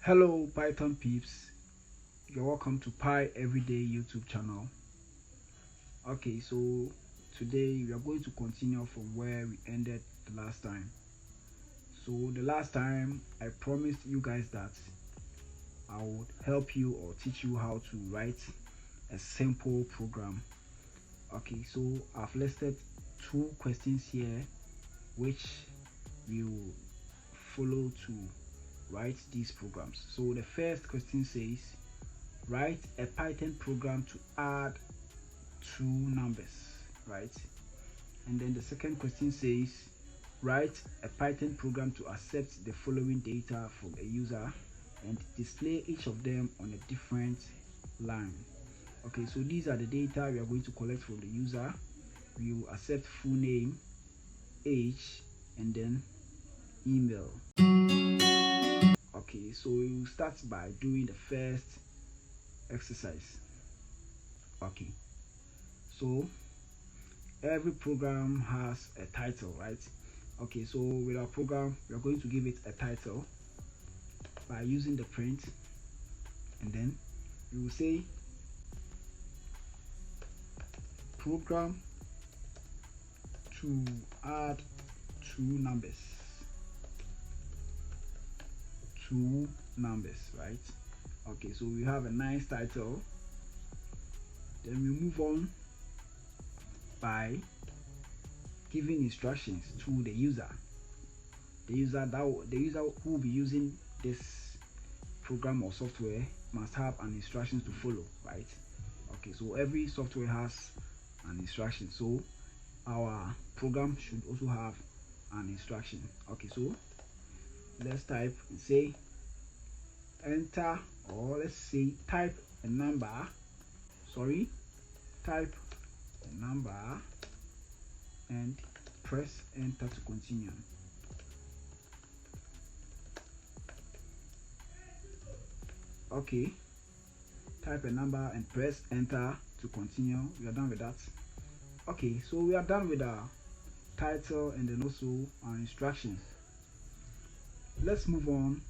Hello Python peeps, you're welcome to Pi Everyday YouTube channel. Okay, so today we are going to continue from where we ended the last time. So the last time I promised you guys that I would help you or teach you how to write a simple program. Okay, so I've listed two questions here which we will follow to write these programs. So the first question says, write a Python program to add two numbers, right? And then the second question says, write a Python program to accept the following data from a user and display each of them on a different line. Okay, so these are the data we are going to collect from the user. We will accept full name, age, and then email. Okay, so we will start by doing the first exercise. Okay, so every program has a title, right? Okay, so with our program we are going to give it a title by using the print, and then we will say program to add two numbers, right? Okay, so we have a nice title. Then we move on by giving instructions to the user. The user who will be using this program or software must have an instructions to follow, right? Okay, so every software has an instruction, so our program should also have an instruction. Okay, so let's type and say enter, or let's say type a number, type a number and press enter to continue. Okay, type a number and press enter to continue. We are done with that. Okay, so we are done with our title and then also our instructions. Let's move on.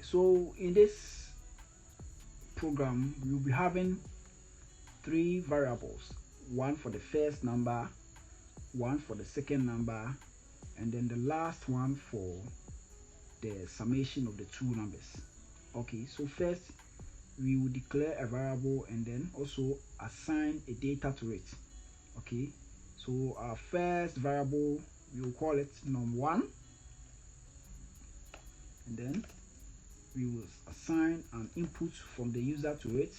So in this program we will be having three variables: one for the first number, one for the second number, and then the last one for the summation of the two numbers. Okay, so first we will declare a variable and then also assign a data to it. Okay, so our first variable, we will call it num1, and then we will assign an input from the user to it.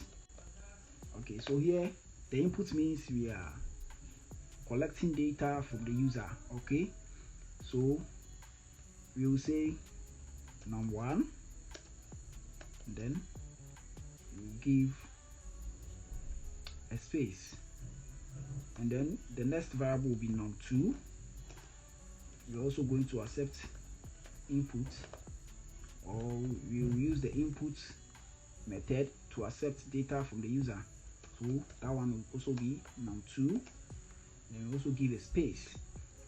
Okay, so here the input means we are collecting data from the user. Okay, so we will say num1, and then we will give a space, and then the next variable will be num2. We're also going to accept input, or we will use the input method to accept data from the user, so that one will also be num2. Then we also give a space,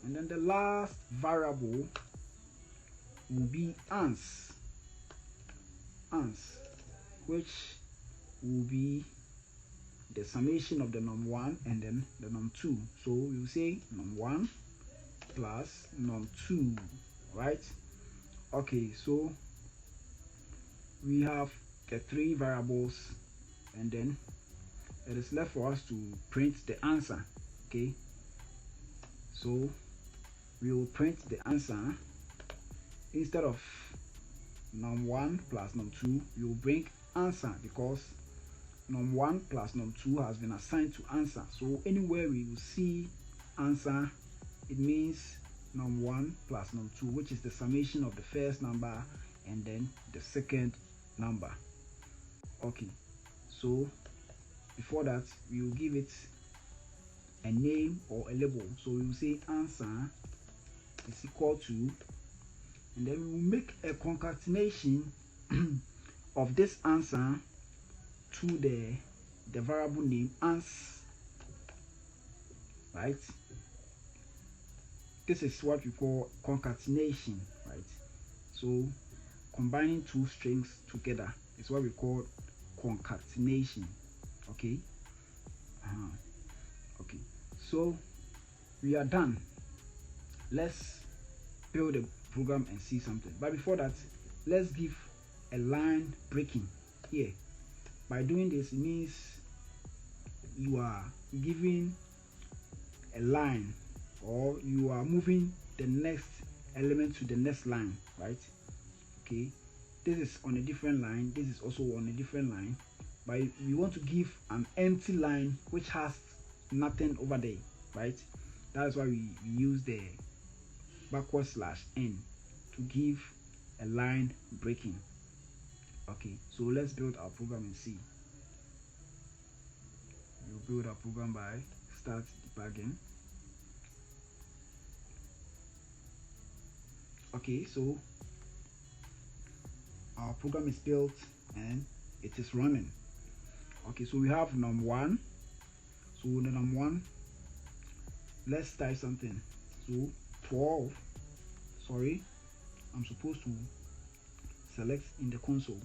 and then the last variable will be ans, which will be the summation of the num1 and then the num2. So we will say num1 plus num2, right? Okay, so we have the three variables, and then it is left for us to print the answer. Okay, so we will print the answer. Instead of num1 plus num2, we will bring answer, because num1 plus num2 has been assigned to answer. So anywhere we will see answer, it means num1 plus num2, which is the summation of the first number and then the second number. Okay, so before that we will give it a name or a label. So we will say answer is equal to, and then we will make a concatenation of this answer to the variable name ans, right? This is what we call concatenation, right? So combining two strings together. It's what we call concatenation. Okay. Okay, so we are done. Let's build a program and see something. But before that, let's give a line breaking here. By doing this, it means you are giving a line, or you are moving the next element to the next line, right? Okay, this is on a different line, this is also on a different line, but we want to give an empty line which has nothing over there, right? That's why we use the backward slash n to give a line breaking. Okay, so let's build our program and see. We'll build our program by start debugging. Okay, so our program is built and it is running. Okay, so we have num1. So the num1, let's type something. So 12. Sorry, I'm supposed to select in the console.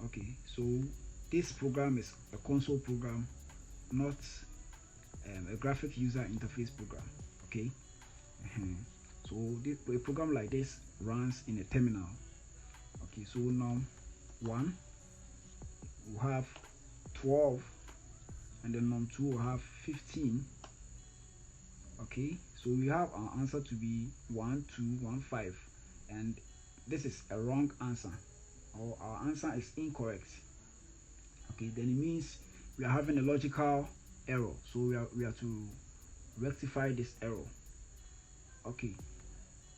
Okay, so this program is a console program, not a graphic user interface program. Okay. So a program like this runs in a terminal. Okay, so num1 will have 12, and then num2 will have 15. Okay, so we have our answer to be 1215, and this is a wrong answer, or our answer is incorrect. Okay, then it means we are having a logical error, so we have to rectify this error. Okay,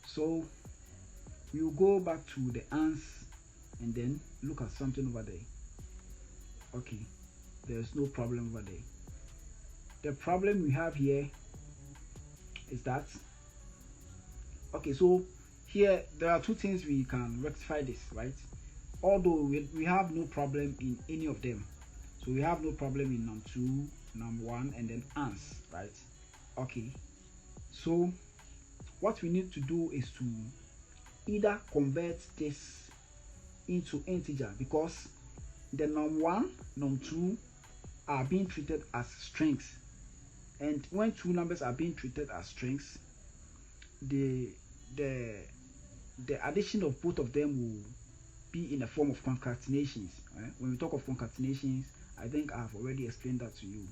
so we will go back to the ans and then look at something over there. Okay, there's no problem over there. The problem we have here is that, okay, so here there are two things we can rectify this, right? Although we have no problem in any of them. So we have no problem in num2, num1, and then ans, right? Okay, so what we need to do is to either convert this into integer, because the num1, num2 are being treated as strings, and when two numbers are being treated as strings, the addition of both of them will be in the form of concatenations, right? When we talk of concatenations, I think I have already explained that to you,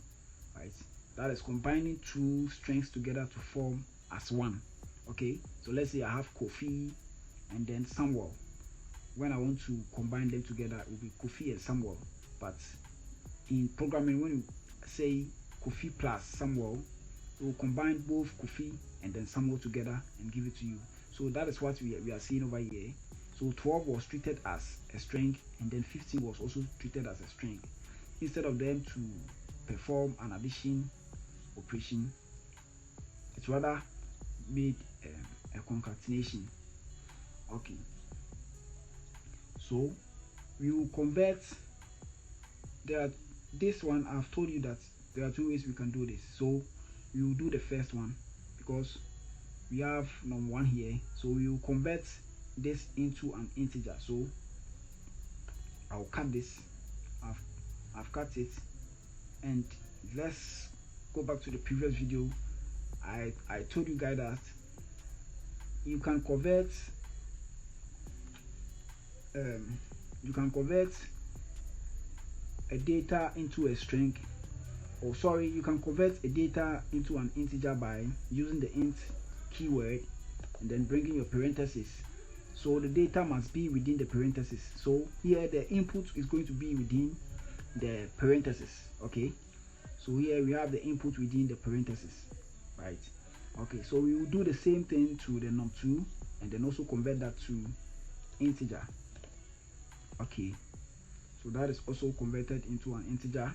right? That is combining two strings together to form as one. Okay, so let's say I have Kofi and then Samuel. When I want to combine them together, it will be Kofi and Samuel. But in programming, when you say Kofi plus Samuel, it will combine both Kofi and then Samuel together and give it to you. So that is what we are seeing over here. So 12 was treated as a string, and then 15 was also treated as a string. Instead of them to perform an addition operation, it's rather made a concatenation. Okay, so we will convert. This one I've told you that there are two ways we can do this. So we will do the first one because we have num1 here, so we will convert this into an integer. So I'll cut this. I've cut it, and let's go back to the previous video. I told you guys that you can convert a data into a string, or sorry, you can convert a data into an integer by using the int keyword and then bringing your parentheses. So the data must be within the parentheses. So here the input is going to be within the parentheses. Okay, so here we have the input within the parentheses, right? Okay, so we will do the same thing to the num2 and then also convert that to integer. Okay, so that is also converted into an integer.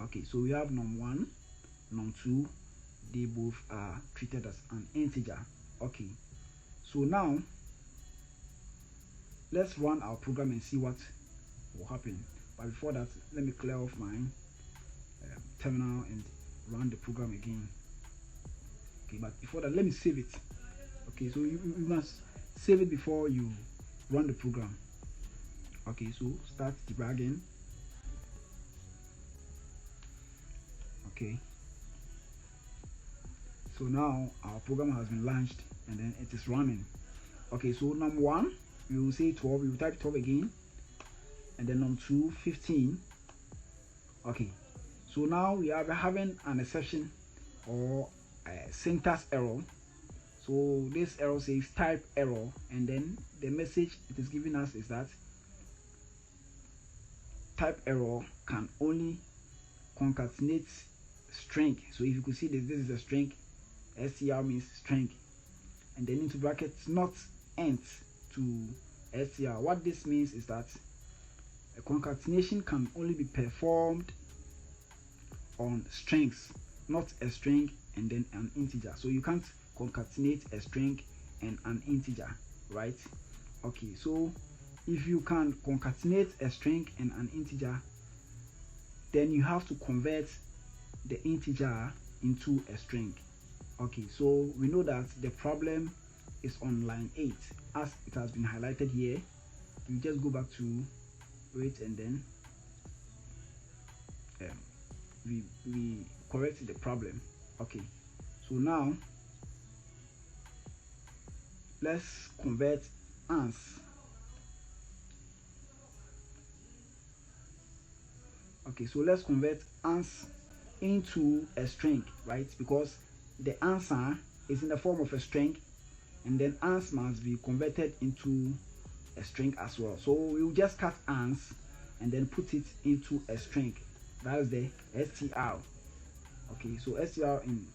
Okay, so we have num1, num2, they both are treated as an integer. Okay, so now let's run our program and see what will happen. But before that, let me clear off my terminal and run the program again. Okay, but before that, let me save it. Okay, so you save it before you run the program. Okay, so start debugging. Okay, so now our program has been launched and then it is running. Okay, so number 1 we will say 12, we will type 12 again, and then number 2 15. Okay, so now we are having an exception or a syntax error. So this error says type error, and then the message it is giving us is that type error can only concatenate string. So if you could see this is a string, str means string, and then into brackets not ent to str. What this means is that a concatenation can only be performed on strings, not a string and then an integer. So you can't concatenate a string and an integer, right? Okay, so if you can concatenate a string and an integer, then you have to convert the integer into a string. Okay, so we know that the problem is on line 8 as it has been highlighted here. You just go back to it and then we correct the problem. Okay, so now let's convert ans. Okay, so let's convert ans into a string, right? Because the answer is in the form of a string, and then ans must be converted into a string as well. So we will just cut ans and then put it into a string. That is the str. Okay, so str in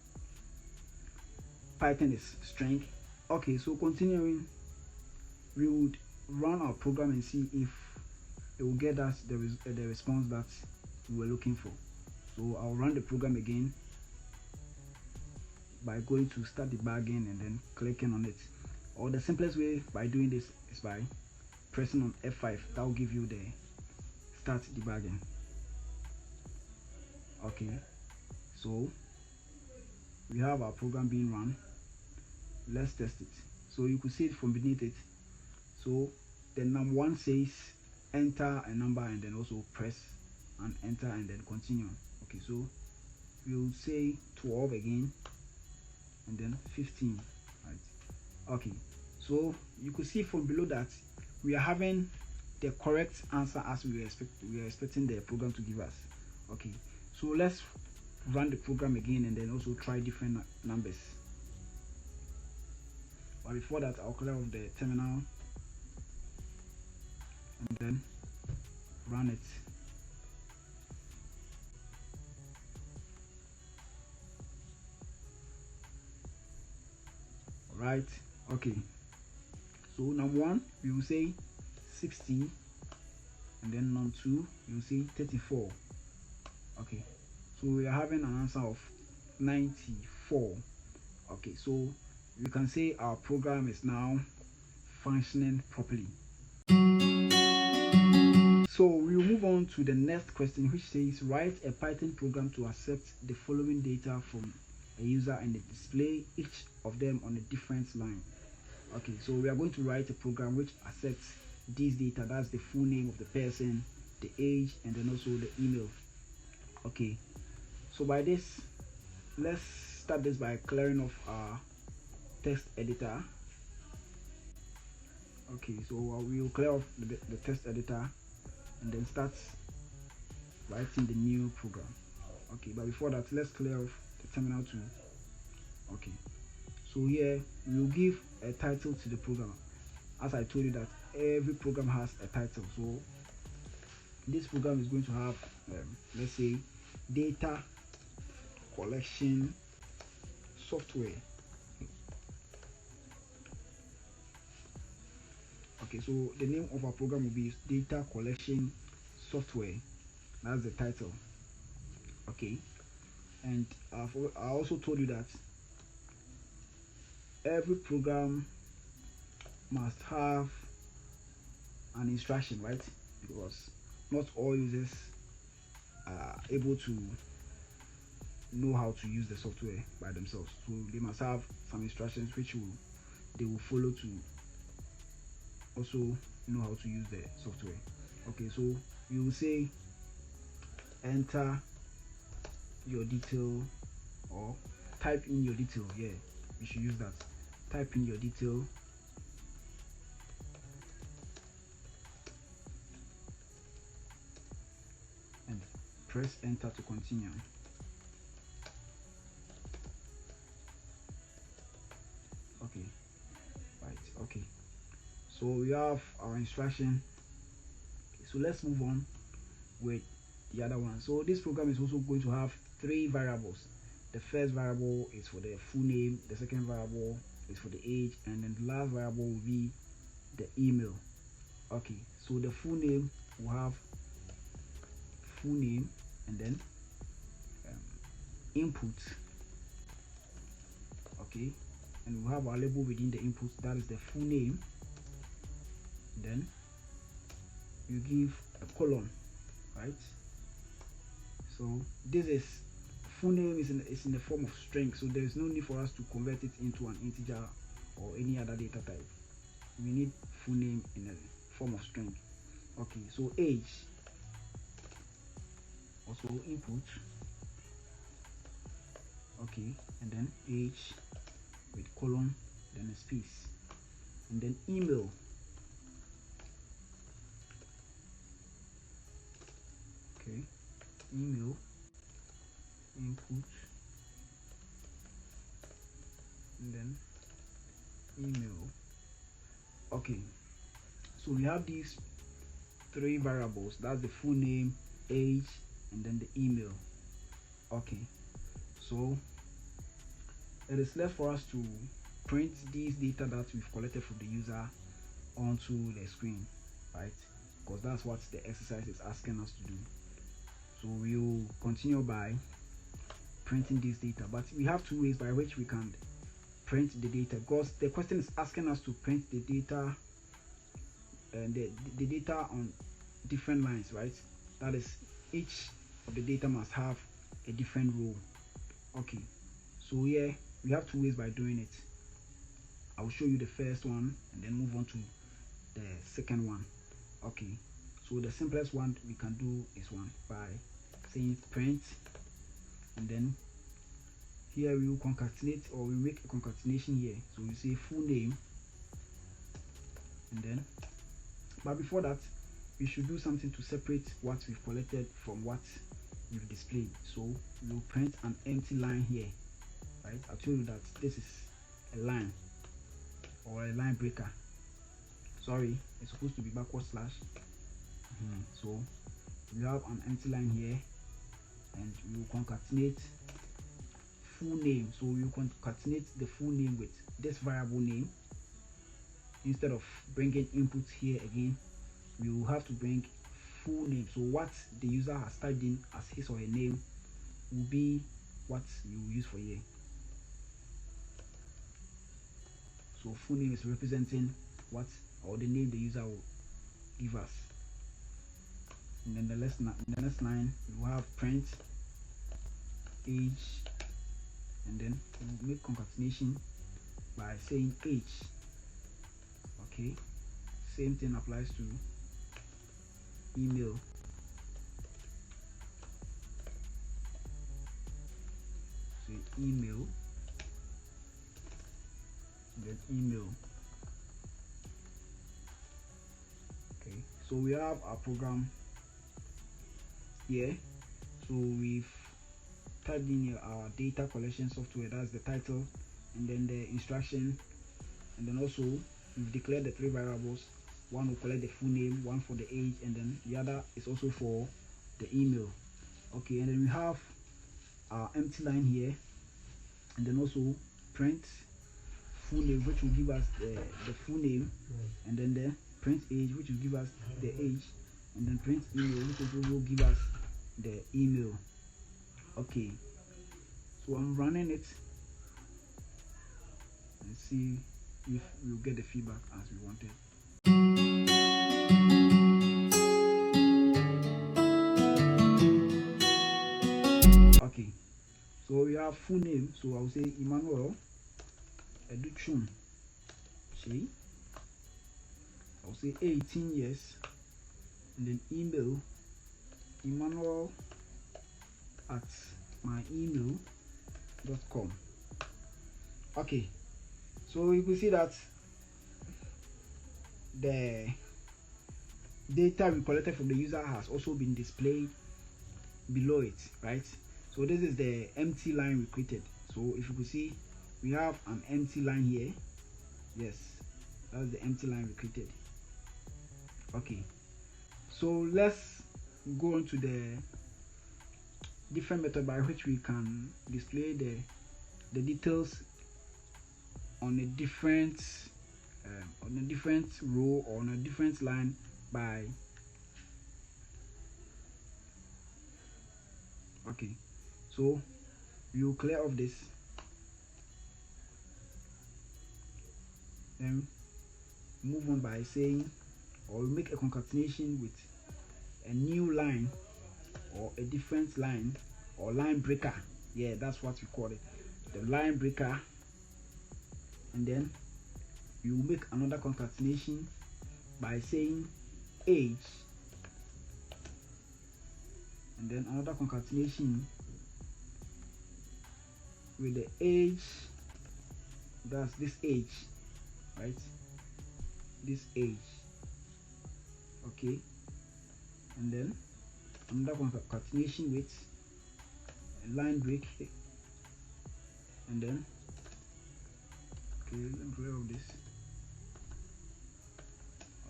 Python is string. Okay, so continuing, we would run our program and see if it will get us the response that we were looking for. So I'll run the program again by going to start debugging and then clicking on it. Or the simplest way by doing this is by pressing on F5. That will give you the start debugging. Okay, so we have our program being run. Let's test it. So you could see it from beneath it. So the number 1 says enter a number and then also press and enter and then continue. Okay, so we'll say 12 again and then 15, right? Okay, so you could see from below that we are having the correct answer as we were expecting the program to give us. Okay, so let's run the program again and then also try different numbers. But before that, I'll clear off the terminal and then run it. Right, okay, so number 1 we will say 60, and then number 2 you will say 34. Okay, so we are having an answer of 94. Okay, so we can say our program is now functioning properly. So we will move on to the next question, which says write a Python program to accept the following data from a user and display each of them on a different line. Okay, so we are going to write a program which accepts this data. That's the full name of the person, the age, and then also the email. Okay, so by this, let's start this by clearing off our text editor. Okay, so we will clear off the text editor and then start writing the new program. Okay, but before that, let's clear off the terminal too. Okay, so here we will give a title to the program. As I told you that every program has a title, so this program is going to have let's say data collection software. Okay, so the name of our program will be data collection software. That's the title. Okay, and I also told you that every program must have an instruction, right? Because not all users are able to know how to use the software by themselves, so they must have some instructions which they will follow to also know how to use the software. Okay, so you will say enter your detail, or type in your detail. Yeah, you should use that. Type in your detail, and press enter to continue. Okay, right. Okay, so we have our instruction. Okay, so let's move on with the other one. So this program is also going to have 3 variables. The first variable is for the full name, the second variable is for the age, and then the last variable will be the email. Okay, so the full name will have full name, and then input. Okay, and we have our label within the input, that is the full name. Then you give a colon, right? So this is full name is in the form of string, so there is no need for us to convert it into an integer or any other data type. We need full name in the form of string. Okay, so age, also input. Okay, and then age with colon, then a space, and then email. Okay, email, input, and then email. Okay, so we have these 3 variables, that's the full name, age, and then the email. Okay, so it is left for us to print these data that we've collected from the user onto the screen, right? Because that's what the exercise is asking us to do. So we'll continue by printing this data, but we have 2 ways by which we can print the data, because the question is asking us to print the data and the data on different lines, right? That is, each of the data must have a different row. Okay, so here we have 2 ways by doing it. I will show you the first one and then move on to the second one. Okay, so the simplest one we can do is one by saying print, and then here we will concatenate, or we make a concatenation here. So we say full name, and then, but before that we should do something to separate what we've collected from what we've displayed. So we'll print an empty line here, right? I told you that this is a line or a line breaker. Sorry, it's supposed to be backward slash. So we have an empty line here, and we will concatenate full name. So we will concatenate the full name with this variable name. Instead of bringing input here again, we will have to bring full name. So what the user has typed in as his or her name will be what you will use for here. So full name is representing what, or the name the user will give us. And then the next line we will have print age, and then we'll make concatenation by saying age. Okay, same thing applies to email. So email, and then email. Okay, so we have our program here. So we've typed in our data collection software, that's the title, and then the instruction, and then also we've declared the 3 variables. One will collect the full name, one for the age, and then the other is also for the email. Okay, and then we have our empty line here, and then also print full name, which will give us the full name, and then the print age, which will give us the age, and then print email, which will give us the email. Okay, so I'm running it and see if we'll get the feedback as we wanted. Okay, so we have full name, so I'll say Emmanuel Educhum. See, I'll say 18 years, and then email Emmanuel at myemail.com. Okay, so you can see that the data we collected from the user has also been displayed below it, right? So this is the empty line we created. So if you could see, we have an empty line here. Yes, that's the empty line we created. Okay, so let's go on to the different method by which we can display the details on a different row or on a different line by okay, so you clear off this, then move on by saying, or make a concatenation with a new line or a different line or line breaker. Yeah, that's what we call it, the line breaker. And then you make another concatenation by saying age, and then another concatenation with the age, that's this age, right? This age. Okay, and then another concatenation with a line break here, and then okay, let me clear all this.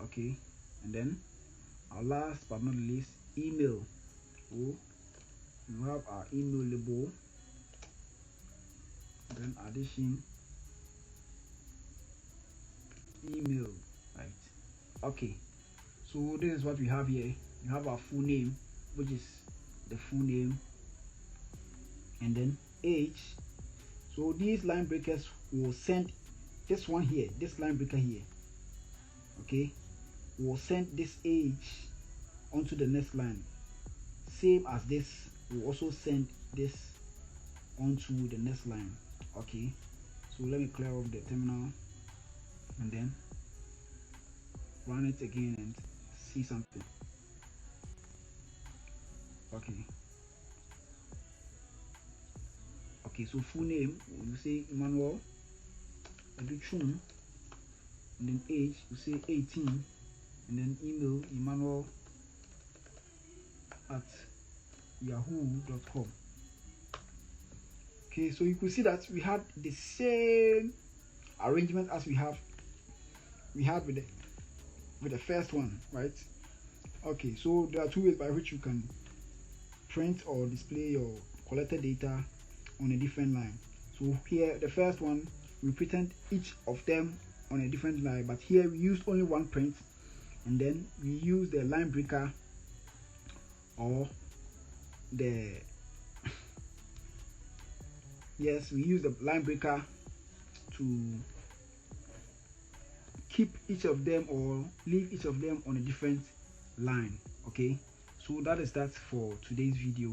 Okay, and then our last but not least, email. Oh, we have our email label, then addition email, right? Okay, so this is what we have here. You have our full name, which is the full name, and then age. So these line breakers will send this one here, this line breaker here, okay, will send this age onto the next line. Same as this, will also send this onto the next line. Okay, so let me clear off the terminal and then run it again and see something. Okay, so full name, you say Emmanuel Educhum, and then age, you say 18, and then email Emmanuel at yahoo.com. Okay, so you could see that we had the same arrangement as we had with the first one, right? Okay, so there are two ways by which you can print or display your collected data on a different line. So here, the first one, we printed each of them on a different line, but here we used only one print, and then we use the line breaker or the yes, we use the line breaker to keep each of them or leave each of them on a different line. Okay, so that is that for today's video,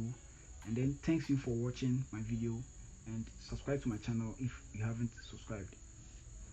and then thanks you for watching my video, and subscribe to my channel if you haven't subscribed.